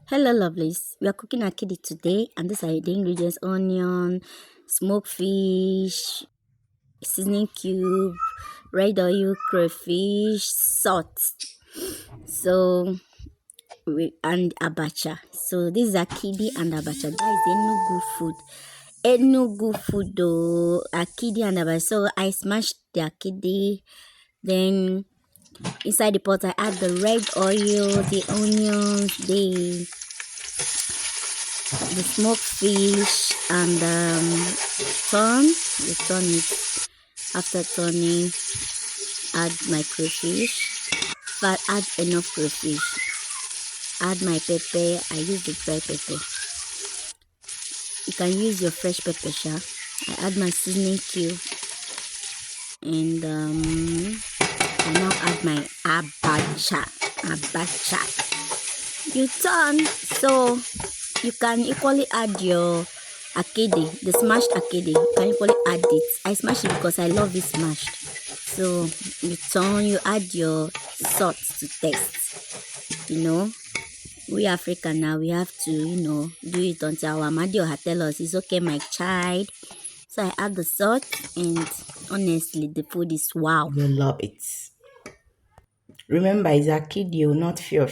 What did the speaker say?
Hello lovelies, we are cooking akidi today and these are the ingredients: onion, smoked fish, seasoning cube, red oil, crayfish, salt, and abacha. So this is akidi and abacha. That is Enugu food though. Akidi and abacha. So I smashed the akidi, then inside the pot I add the red oil, the onions, the smoked fish, and turn it. After turning, add my crayfish, but add enough crayfish. Add my pepper. I use the dry pepper. You can use your fresh pepper, sha. I add my seasoning cube, and I now add my abacha. You turn, so you can equally add your akidi, the smashed akidi. You can equally add it. I smash it because I love it smashed. So you turn, you add your salt to taste. We African now, we have to, do it until our Amadioha tell us it's okay, my child. So I add the salt, and honestly, the food is wow. You love it. Remember, it's akidi, not fear.